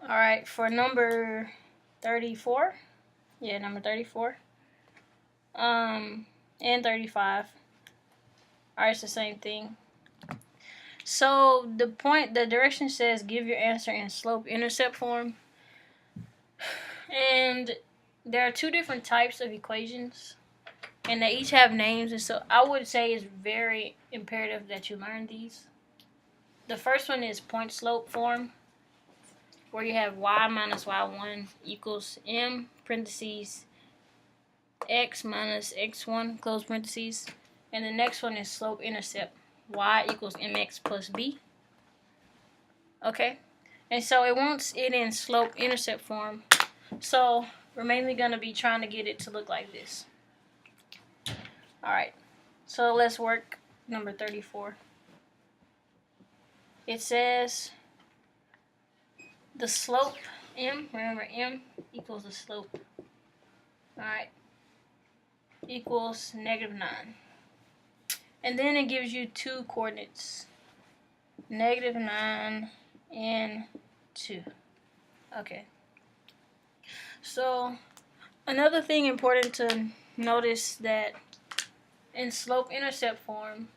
Alright, for number 34. Yeah, number 34. And 35. Alright, it's the same thing. So the direction says give your answer in slope-intercept form. And there are two different types of equations, and they each have names, and so I would say it's very imperative that you learn these. The first one is point slope form, where you have y minus y1 equals m parentheses x minus x1 close parentheses, and the next one is slope intercept, y equals mx plus b. Okay, and so it wants it in slope intercept form, so we're mainly going to be trying to get it to look like this. Alright, so let's work number 34. It says the slope m, remember m equals the slope, alright, equals -9. And then it gives you two coordinates, -9 and 2. Okay. So another thing important to notice that in slope-intercept form,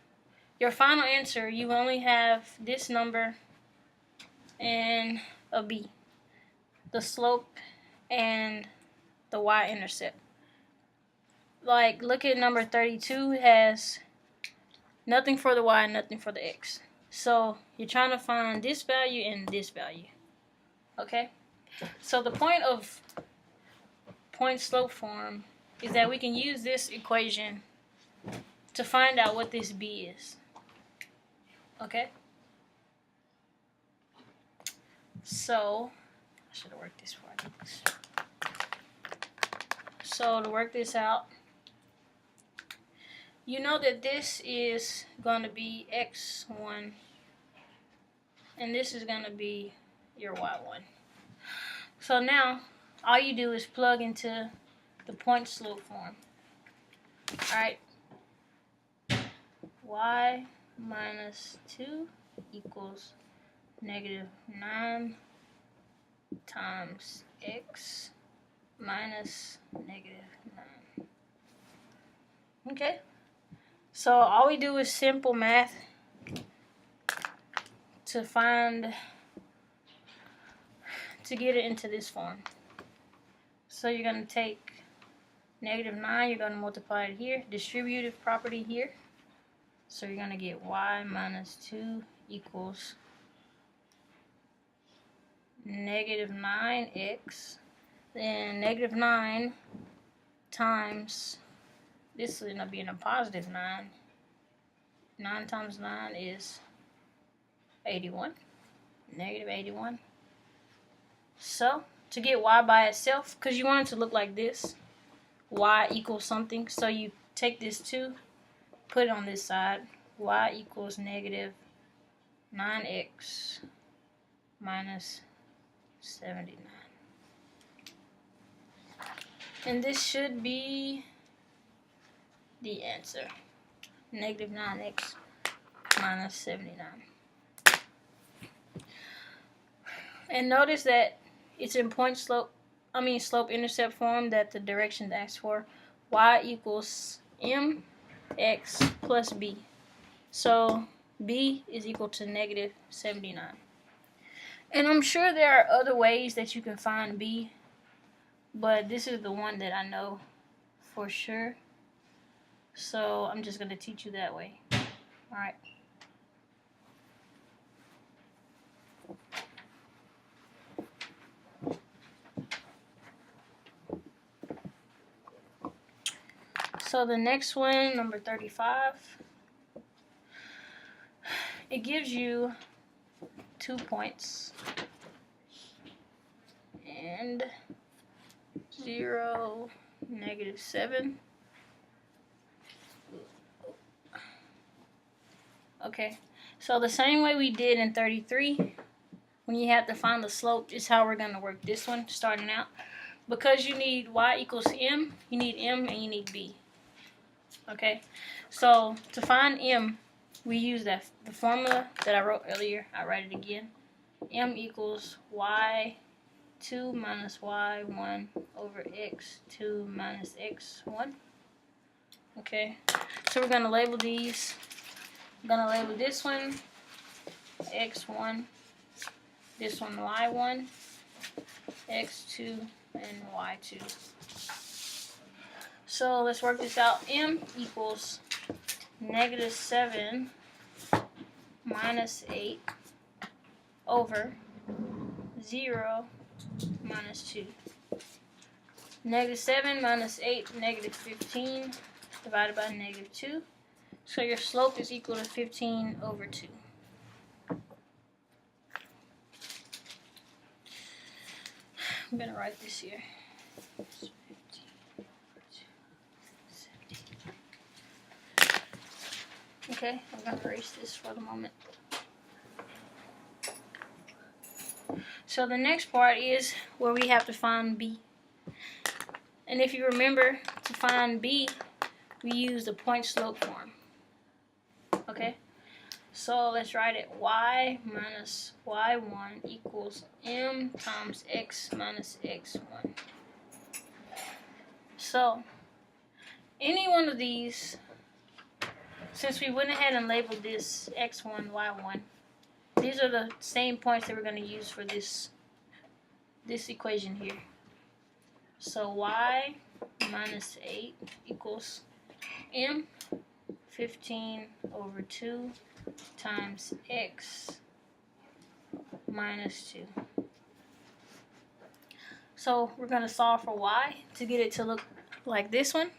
your final answer, you only have this number and a b, the slope and the y-intercept. Like, look at number 32, it has nothing for the y and nothing for the x. So you're trying to find this value and this value. Okay? So the point of point slope form is that we can use this equation to find out what this b is. Okay? So I should have worked this before I did this. So to work this out, you know that this is going to be x1 and this is going to be your y1. So now all you do is plug into the point slope form. Alright, y minus 2 equals -9 times x minus -9. Okay, so all we do is simple math to get it into this form. So you're going to take -9, you're going to multiply it here, distributive property here. So you're going to get y minus 2 equals -9x. Then -9 times, this is going to be in a positive 9. 9 times 9 is 81. -81. So to get y by itself, because you want it to look like this, y equals something, so you take this 2, put it on this side, y equals -9x minus 79. And this should be the answer, -9x minus 79. And notice that it's in slope-intercept form, that the direction asks for y equals mx plus b. So b is equal to -79. And I'm sure there are other ways that you can find b, but this is the one that I know for sure. So I'm just going to teach you that way. Alright. So the next one, number 35, it gives you 2 points and 0, -7. Okay, so the same way we did in 33, when you have to find the slope, is how we're going to work this one starting out. Because you need y equals m, you need m and you need b. Okay, so to find m, we use the formula that I wrote earlier. I write it again. M equals y 2 minus y1 over x2 minus x1. Okay, so we're going to label these. I'm going to label this one x1, this one y1, x2, and y2. So let's work this out. M equals -7 minus 8 over 0 minus 2. -7 minus 8, -15 divided by -2. So your slope is equal to 15 over 2. I'm going to write this here. Okay, I'm going to erase this for the moment. So the next part is where we have to find B. And if you remember, to find B, we use the point slope form. Okay, so let's write it. Y minus y1 equals m times x minus x1. So any one of these, since we went ahead and labeled this x1, y1, these are the same points that we're going to use for this equation here. So y minus 8 equals m 15 over 2 times x minus 2. So we're going to solve for y to get it to look like this one.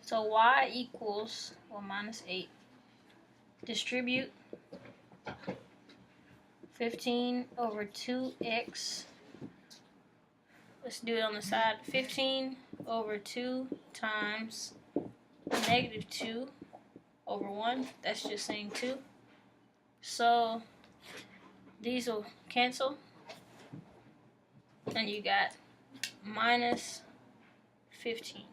So y equals, well, minus 8. Distribute 15 over 2x. Let's do it on the side. 15 over 2 times -2 over 1. That's just saying 2. So these will cancel. And you got minus 15.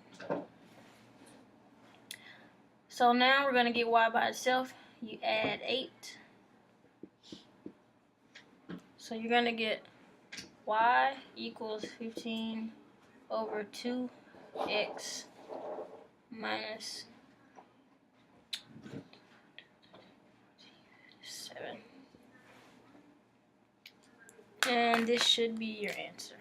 So now we're going to get y by itself. You add 8. So you're going to get y equals 15 over 2x minus 7. And this should be your answer.